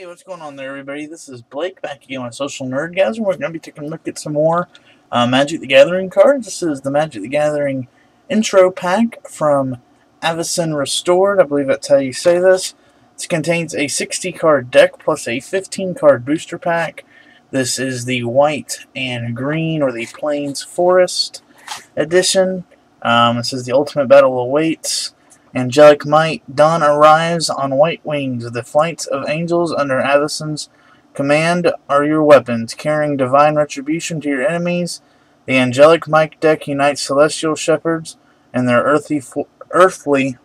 Hey, what's going on there, everybody? This is Blake back again on Social Nerdgasm. We're going to be taking a look at some more Magic the Gathering cards. This is the Magic the Gathering intro pack from Avacyn Restored. I believe that's how you say this. This contains a 60-card deck plus a 15-card booster pack. This is the white and green, or the Plains Forest edition. This is the Ultimate Battle Awaits. Angelic might. Dawn arrives on white wings. The flights of angels under Avacyn's command are your weapons, carrying divine retribution to your enemies. The Angelic Might deck unites celestial shepherds and their earthly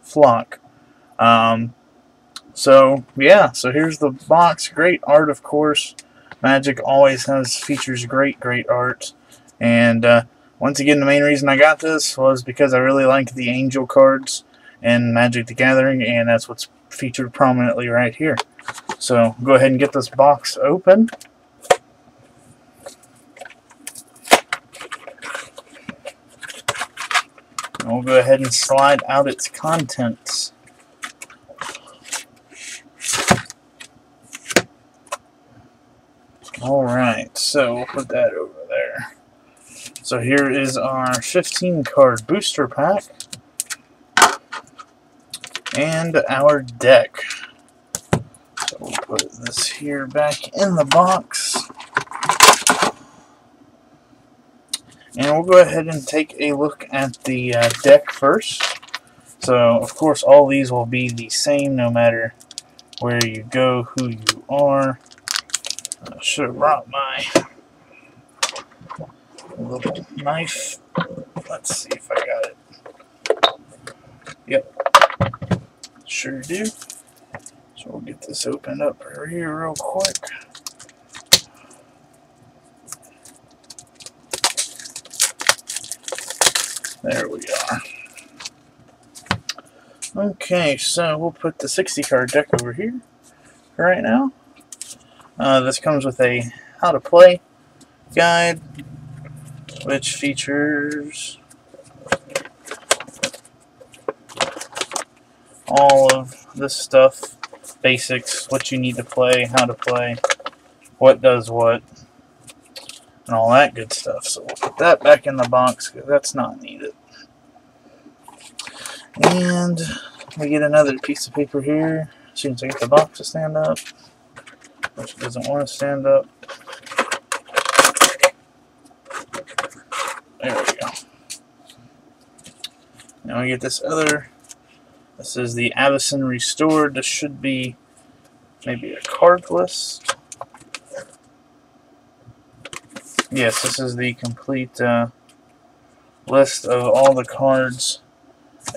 flock. So here's the box. Great art, of course. Magic always features great art. And once again, the main reason I got this was because I really like the angel cards and Magic the Gathering, and that's what's featured prominently right here. So go ahead and get this box open. And we'll go ahead and slide out its contents. Alright, so we'll put that over there. So here is our 15-card booster pack and our deck. So we'll put this here back in the box. And we'll go ahead and take a look at the deck first. So, of course, all these will be the same no matter where you go, who you are. I should have brought my little knife. Let's see if I got it. Yep. Sure do. So we'll get this opened up right here real quick. There we are. Okay, so we'll put the 60-card deck over here right now. This comes with a how to play guide, which features all of this stuff, basics, what you need to play, how to play, what does what, and all that good stuff. So we'll put that back in the box because that's not needed. And we get another piece of paper here as soon as I get the box to stand up, which doesn't want to stand up. There we go. Now we get this other. This is the Avacyn Restored. This should be maybe a card list. Yes, this is the complete list of all the cards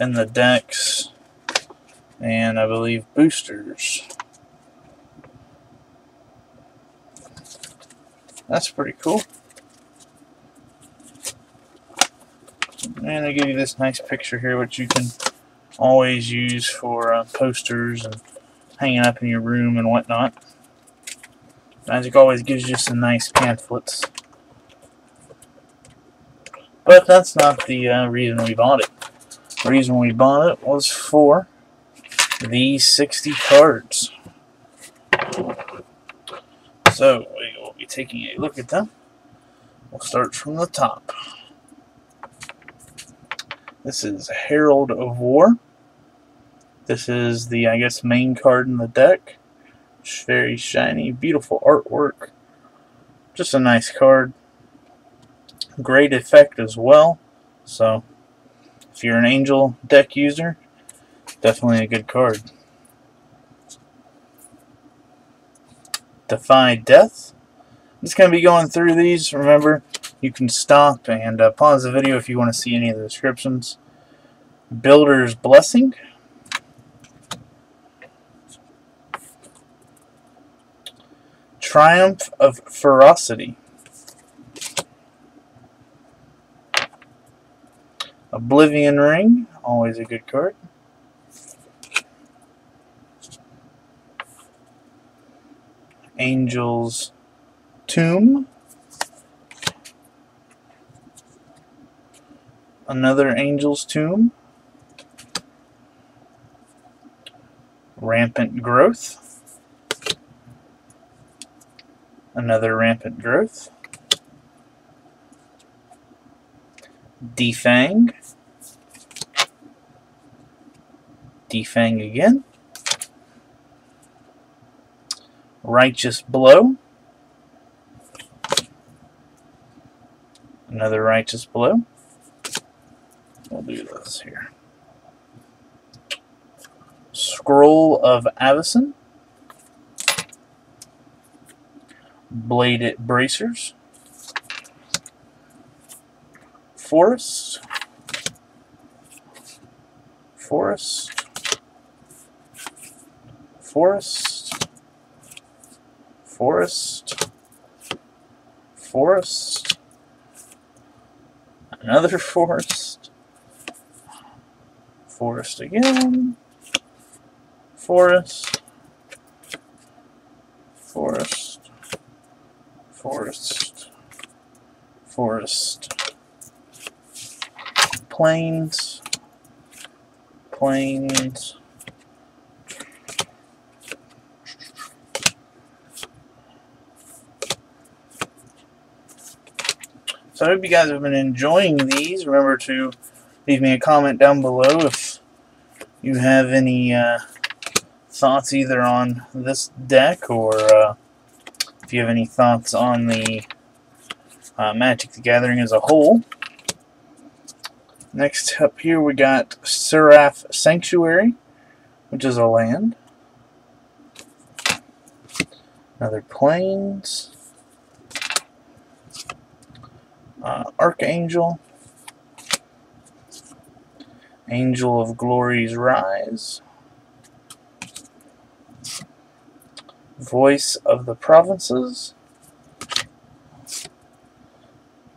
in the decks, and I believe boosters. That's pretty cool. And they give you this nice picture here, which you can always use for posters and hanging up in your room and whatnot. Magic always gives you some nice pamphlets. But that's not the reason we bought it. The reason we bought it was for these 60 cards. So we will be taking a look at them. We'll start from the top. This is Herald of War. This is the, I guess, main card in the deck. It's very shiny, beautiful artwork. Just a nice card. Great effect as well. So, if you're an Angel deck user, definitely a good card. Defy Death. I'm just going to be going through these. Remember, you can stop and pause the video if you want to see any of the descriptions. Builder's Blessing. Triumph of Ferocity. Oblivion Ring, always a good card. Angel's Tomb. Another Angel's Tomb. Rampant Growth. Another Rampant Growth. Defang. Defang again. Righteous Blow. Another Righteous Blow. We'll do this here. Scroll of Avacyn. Bladed Bracers. Forest. Forest. Forest. Forest. Forest. Another forest. Forest again. Forest. Forest. Forest. Forest. Plains. Plains. So I hope you guys have been enjoying these. Remember to leave me a comment down below if you have any thoughts either on this deck or if you have any thoughts on the Magic the Gathering as a whole. Next up here we got Seraph Sanctuary, which is a land. Another Plains. Archangel. Angel of Glory's Rise. Voice of the Provinces.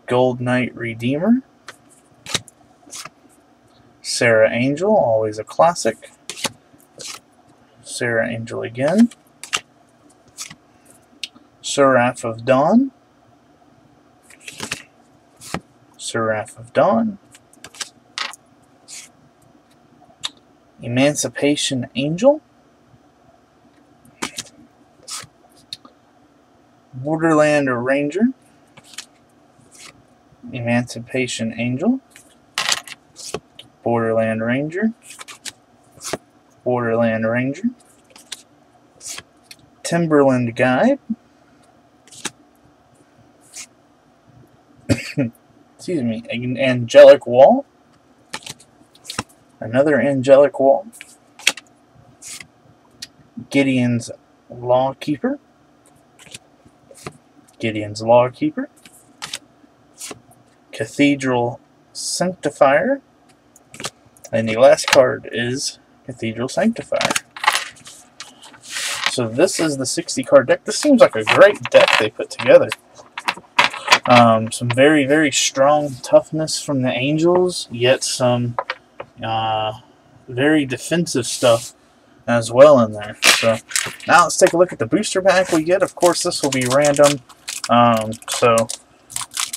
Gold Knight Redeemer. Seraph Angel, always a classic. Seraph Angel again. Seraph of Dawn. Seraph of Dawn. Emancipation Angel. Borderland Ranger. Emancipation Angel. Borderland Ranger. Borderland Ranger. Timberland Guide. Excuse me, an Angelic Wall. Another Angelic Wall. Gideon's Lawkeeper. Gideon's Lawkeeper. Cathedral Sanctifier. And the last card is Cathedral Sanctifier. So this is the 60 card deck. This seems like a great deck they put together. Some very, very strong toughness from the Angels, yet some very defensive stuff as well in there. So now let's take a look at the booster pack we get. Of course, this will be random, so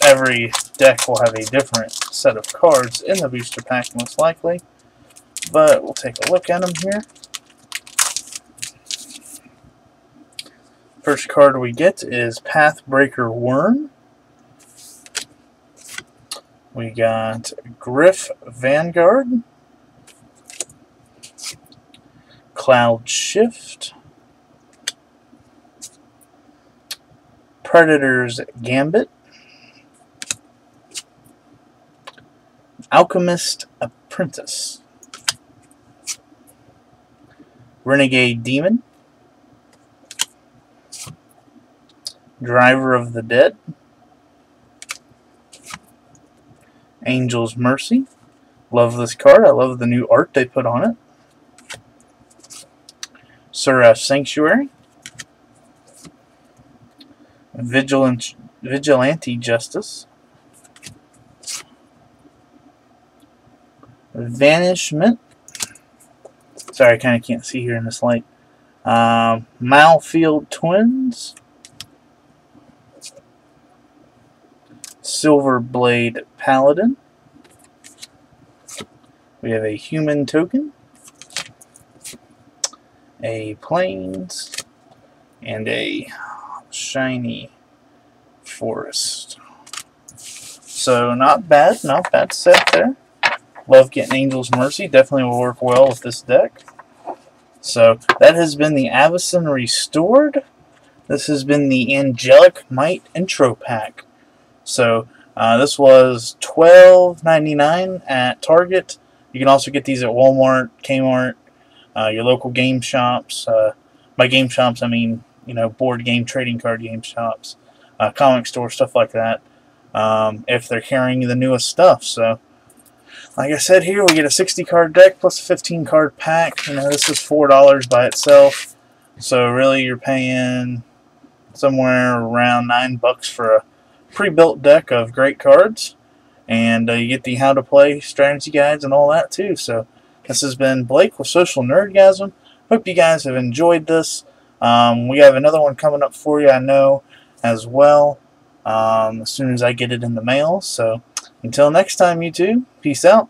every deck will have a different set of cards in the booster pack, most likely. But we'll take a look at them here. First card we get is Pathbreaker Worm. We got Griff Vanguard, Cloud Shift, Predator's Gambit, Alchemist Apprentice, Renegade Demon, Driver of the Dead, Angel's Mercy. Love this card. I love the new art they put on it. Seraph Sanctuary. Vigilante Justice. Vanishment. Sorry, I kind of can't see here in this light. Malfield Twins. Silverblade Paladin. We have a Human Token, a Plains, and a shiny forest. So not bad set there. Love getting Angel's Mercy. Definitely will work well with this deck. So that has been the Avacyn Restored. This has been the Angelic Might Intro Pack. So this was $12.99 at Target. You can also get these at Walmart, Kmart, your local game shops. By game shops, I mean, you know, board game, trading card game shops, comic stores, stuff like that. If they're carrying the newest stuff. So, like I said here, we get a 60 card deck plus a 15 card pack. You know, this is $4 by itself. So really, you're paying somewhere around $9 for a pre-built deck of great cards. And you get the how to play strategy guides and all that too. So this has been Blake with Social Nerdgasm. Hope you guys have enjoyed this. We have another one coming up for you, I know, as well, as soon as I get it in the mail. So until next time, you two, peace out.